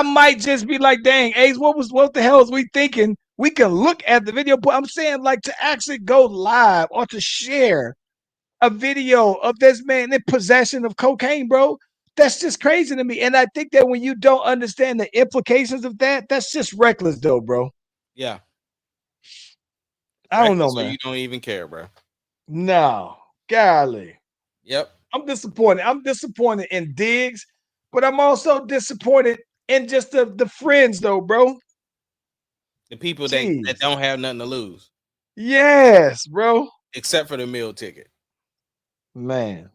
might just be like, dang, Ace, what the hell is we thinking? We can look at the video, but I'm saying like to actually go live or to share a video of this man in possession of cocaine, bro. That's just crazy to me. And I think that when you don't understand the implications of that, that's just reckless, though, bro. Yeah. I don't know, Reckless or man. you don't even care, bro. No, golly. Yep. I'm disappointed. I'm disappointed in Diggs, but I'm also disappointed in just the friends, though, bro. The people that Jeez. don't have nothing to lose Yes, bro. except for the meal ticket. Man.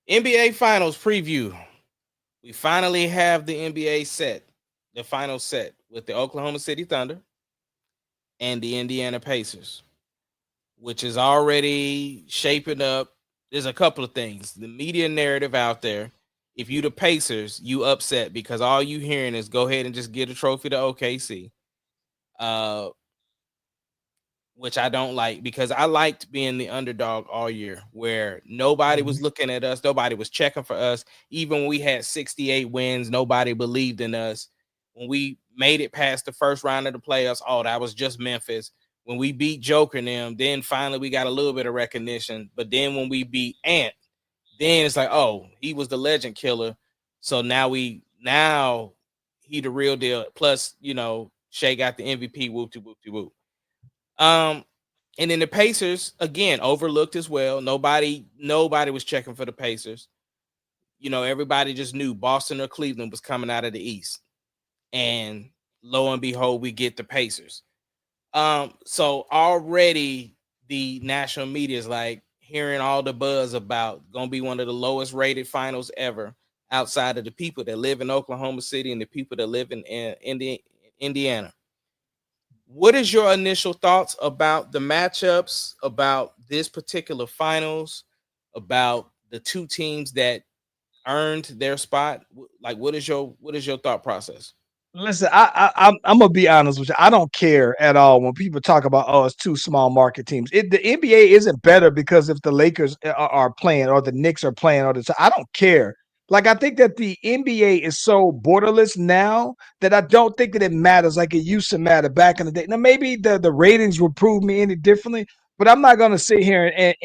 NBA Finals preview. We finally have the NBA set, the final set with the Oklahoma City Thunder and the Indiana Pacers, which is already shaping up. There's a couple of things. The media narrative out there, if you the Pacers, you upset because all you hearing is go ahead and just get a trophy to OKC. Uh, which I don't like because I liked being the underdog all year where nobody was Mhm. looking at us, nobody was checking for us. Even when we had 68 wins, nobody believed in us. When we made it past the first round of the playoffs, oh, that was just Memphis. When we beat Joker and them, then finally we got a little bit of recognition. But then when we beat Ant, then it's like, oh, he was the legend killer. So now he the real deal. Plus, Shea got the MVP, whoop-de whoop-de whoop. And then the Pacers again overlooked as well. Nobody was checking for the Pacers. Everybody just knew Boston or Cleveland was coming out of the East, and lo and behold, we get the Pacers. So already the national media is like hearing all the buzz about gonna be one of the lowest rated finals ever, outside of the people that live in Oklahoma City and the people that live in Indiana. What is your initial thoughts about the matchups, about this particular finals, about the two teams that earned their spot? Like, what is your thought process? Listen, I'm gonna be honest with you. I don't care at all when people talk about it's two small market teams. The NBA isn't better because if the Lakers are playing or the Knicks are playing I don't care. Like I think that the NBA is so borderless now that I don't think that it matters like it used to matter back in the day. Now maybe the ratings will prove me any differently, but I'm not gonna sit here and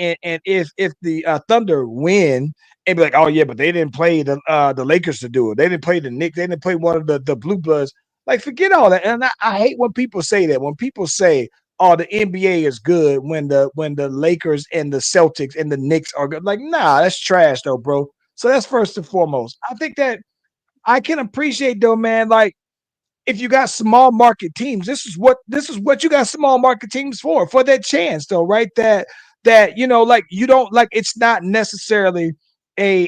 if the Thunder win and be like, oh yeah, but they didn't play the Lakers to do it. They didn't play the Knicks. They didn't play one of the Blue Bloods. Like, forget all that. And I hate when people say that. When people say, "Oh, the NBA is good," when the Lakers and the Celtics and the Knicks are good. Like, nah, that's trash, though, bro. So that's first and foremost. I think that I can appreciate though, man. Like if you got small market teams, this is what you got small market teams for that chance though, right? That like you don't like it's not necessarily a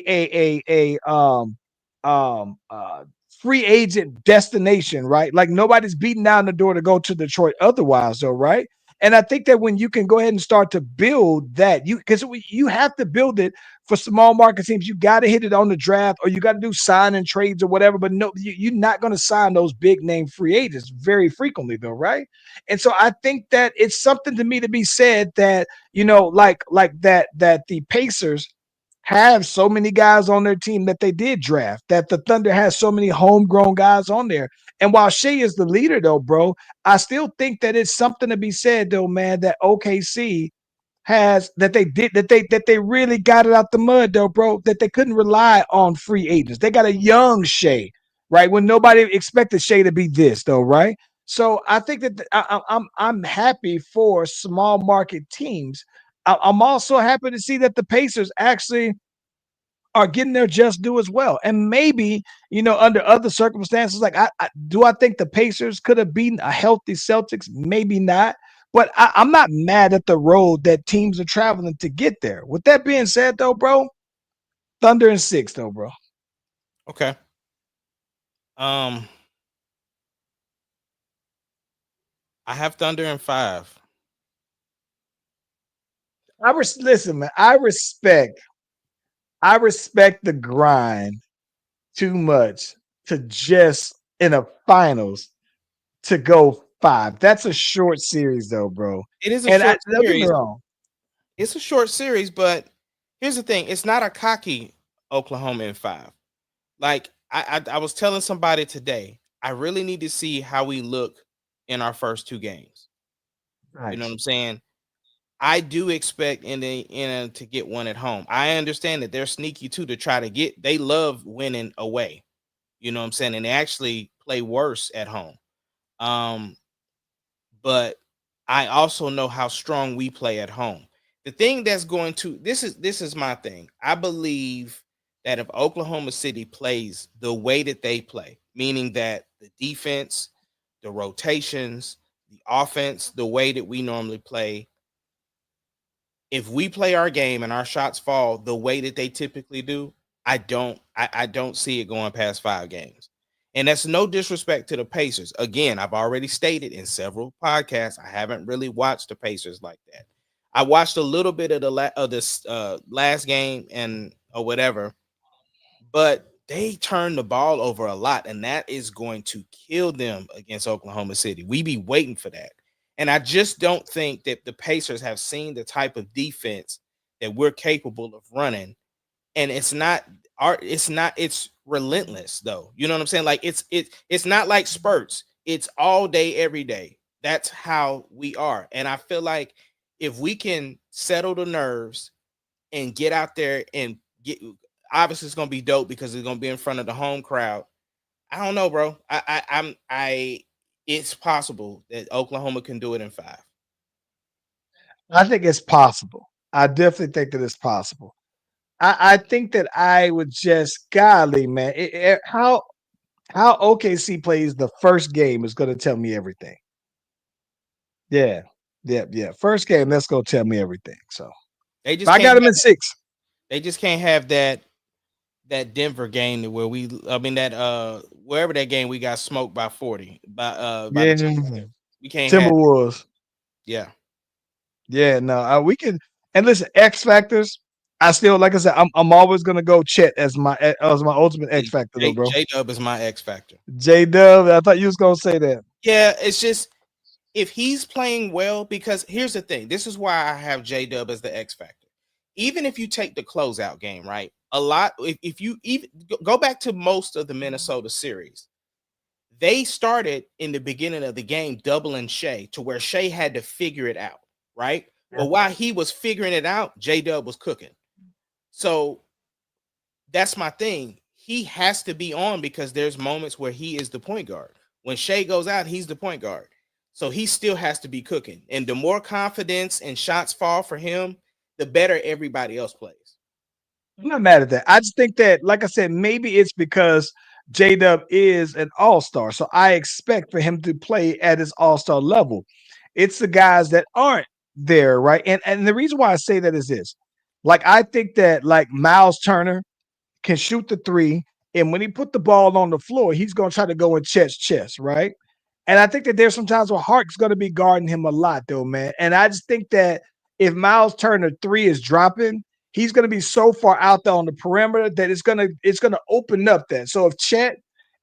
free agent destination, right? Like nobody's beating down the door to go to Detroit otherwise, though, right? And I think that when you can go ahead and start to build that, you have to build it for small market teams. You got to hit it on the draft, or you got to do sign and trades or whatever. But no, you're not going to sign those big name free agents very frequently, though, right? And so I think that it's something to me to be said that like that the Pacers have so many guys on their team that they did draft, that the Thunder has so many homegrown guys on there. And while Shea is the leader, though, bro, I still think that it's something to be said, though, man, that OKC has that they really got it out the mud, though, bro, that they couldn't rely on free agents. They got a young Shea, right? When nobody expected Shea to be this, though, right? So I think that I'm happy for small market teams. I'm also happy to see that the Pacers actually are getting their just due as well. And maybe, under other circumstances, like I think the Pacers could have beaten a healthy Celtics? Maybe not. But I'm not mad at the road that teams are traveling to get there. With that being said, though, bro, Thunder and 6, though, bro. Okay. I have Thunder in 5. Listen, man. I respect the grind too much to just in a finals to go 5. That's a short series, though, bro. It is a And short don't get me series. wrong. It's a short series, but here's the thing: it's not a cocky Oklahoma in 5. Like I was telling somebody today, I really need to see how we look in our first 2 games. You know what I'm saying? I do expect Indiana to get one at home. I understand that they're sneaky too to try to get. They love winning away. You know what I'm saying? And they actually play worse at home. But I also know how strong we play at home. The thing that's going to this is my thing. I believe that if Oklahoma City plays the way that they play, meaning that the defense, the rotations, the offense, the way that we normally play, if we play our game and our shots fall the way that they typically do, I don't see it going past 5 games. And that's no disrespect to the Pacers. Again, I've already stated in several podcasts, I haven't really watched the Pacers like that. I watched a little bit of this last game or whatever, but they turn the ball over a lot, and that is going to kill them against Oklahoma City. We be waiting for that. And I just don't think that the Pacers have seen the type of defense that we're capable of running. And it's relentless though. You know what I'm saying? Like it's not like spurts. It's all day, every day. That's how we are. And I feel like if we can settle the nerves and get out there and get, obviously it's gonna be dope because it's gonna be in front of the home crowd. I don't know, bro. It's possible that Oklahoma can do it in 5. I think it's possible. I definitely think that it's possible. I think that I would just, golly, man, how OKC plays the first game is going to tell me everything. Yeah, yeah. First game, that's going to tell me everything. So They but just I got can't him in 6. they just can't have that Denver game where that wherever that game we got smoked by 40 by Yeah, the Timberwolves. We can't have Timberwolves. yeah. Yeah, no, we can. And listen, X factors. I still, like I said, I'm always gonna go Chet as my ultimate X factor, though, bro. J Dub is my X factor. J Dub. I thought you was gonna say that. Yeah, it's just if he's playing well, because here's the thing. This is why I have J Dub as the X factor. Even if you take the closeout game, right? A lot if you even go back to most of the Minnesota series, they started in the beginning of the game doubling Shea to where Shea had to figure it out, right? But while he was figuring it out, J Dub was cooking. So that's my thing. He has to be on because there's moments where he is the point guard. When Shea goes out, he's the point guard. So he still has to be cooking. And the more confidence and shots fall for him, the better everybody else plays. I'm not mad at that. I just think that, like I said, maybe it's because J Dub is an all-star. So I expect for him to play at his all-star level. It's the guys that aren't there, right? And the reason why I say that is this. Like, I think that like Miles Turner can shoot the 3, and when he put the ball on the floor, he's gonna try to go in chest, right? And I think that there's some times where Hart's gonna be guarding him a lot, though, man. And I just think that if Miles Turner 3 is dropping, he's gonna be so far out there on the perimeter that it's gonna open up that. So if Chet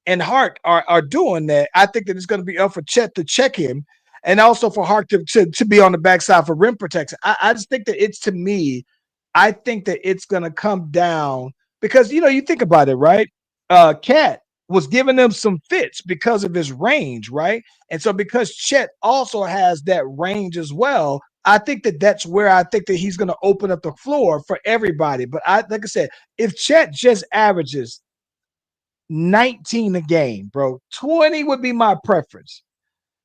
and Hart are doing that, I think that it's gonna be up for Chet to check him, and also for Hart to be on the backside for rim protection. I just think that it's, to me, I think that it's gonna come down because you think about it, right? Cat was giving them some fits because of his range, right? And so because Chet also has that range as well, I think that that's where I think that he's going to open up the floor for everybody. But like I said, if Chet just averages 19 a game, bro, 20 would be my preference,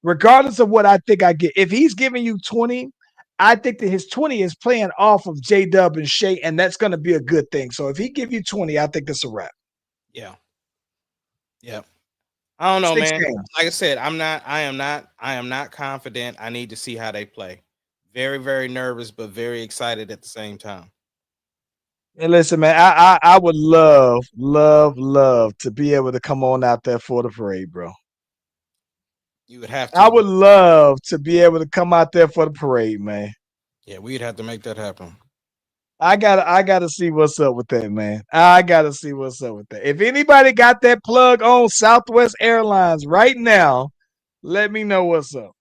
regardless of what I think I get. If he's giving you 20, I think that his 20 is playing off of J Dub and Shea, and that's going to be a good thing. So if he give you 20, I think that's a wrap. Yeah. Yeah. I don't know, 6 man. games. Like I said, I am not confident. I need to see how they play. Very, very nervous, but very excited at the same time. And listen, man, I would love to be able to come on out there for the parade, bro. You would have to. I would love to be able to come out there for the parade, man. Yeah, we'd have to make that happen. I gotta see what's up with that, man. I gotta see what's up with that. If anybody got that plug on Southwest Airlines right now, let me know what's up.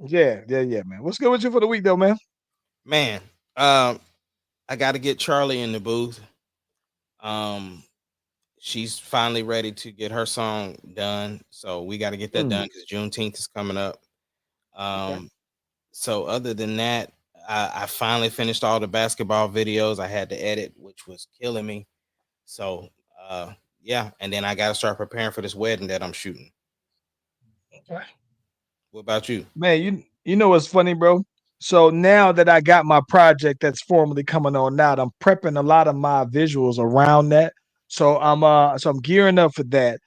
Yeah, man. What's good with you for the week, though, man? Man, I got to get Charlie in the booth. She's finally ready to get her song done, so we got to get that done because Juneteenth is coming up. Okay. So other than that, I finally finished all the basketball videos I had to edit, which was killing me. So yeah, and then I got to start preparing for this wedding that I'm shooting. Okay. What about you? Man, you know what's funny, bro? So now that I got my project that's formally coming on out, I'm prepping a lot of my visuals around that. So I'm gearing up for that.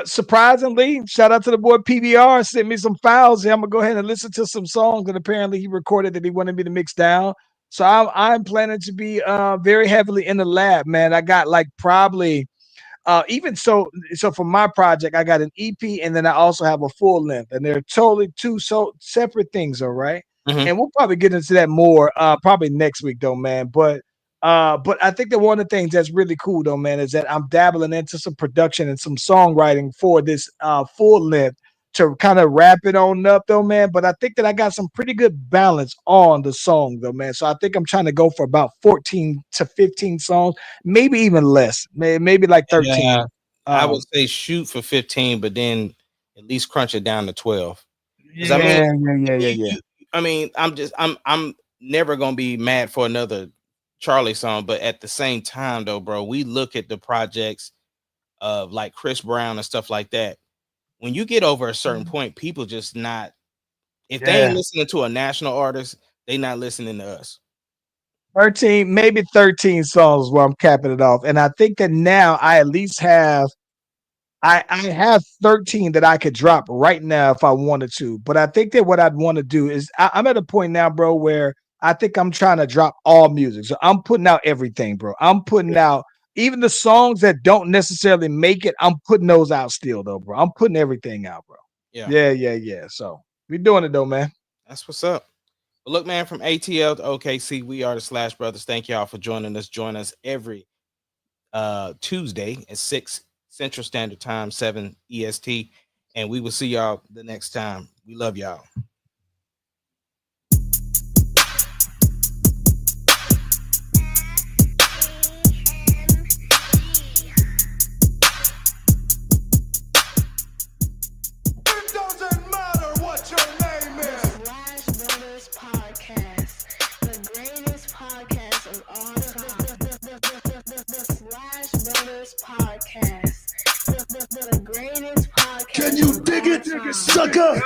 Surprisingly, shout out to the boy PBR, sent me some files. I'm gonna go ahead and listen to some songs that apparently he recorded that he wanted me to mix down. So I'm planning to be very heavily in the lab, man. I got like probably even so for my project, I got an EP and then I also have a full length, and they're totally two so separate things, all right? Mhm. And we'll probably get into that more probably next week though, man. But I think that one of the things that's really cool though, man, is that I'm dabbling into some production and some songwriting for this full length to kind of wrap it on up though, man. But I think that I got some pretty good balance on the song though, man. So I think I'm trying to go for about 14 to 15 songs, maybe even less, maybe like 13. Yeah, I would say shoot for 15, but then at least crunch it down to 12. Yeah, yeah. I mean, I'm never gonna be mad for another Charlie song, but at the same time, though, bro, we look at the projects of like Chris Brown and stuff like that. When you get over a certain point, people just not. If they ain't listening to a national artist, they not listening to us. 13, maybe 13 songs where I'm capping it off. And I think that now I at least have I have 13 that I could drop right now if I wanted to. But I think that what I'd want to do is I'm at a point now, bro, where I think I'm trying to drop all music. So I'm putting out everything, bro. I'm putting out even the songs that don't necessarily make it. I'm putting those out still, though, bro. I'm putting everything out, bro. Yeah. So we're doing it though, man. That's what's up. But look, man, from ATL to OKC, we are the Slash Brothers. Thank y'all for joining us. Join us every Tuesday at 6 Central Standard Time, 7 EST, and we will see y'all the next time. We love y'all. It doesn't matter what your name is. Slash Brothers Podcast, the greatest podcast of all time. The Slash Brothers Podcast, the greatest podcast. Can you dig it, sucker?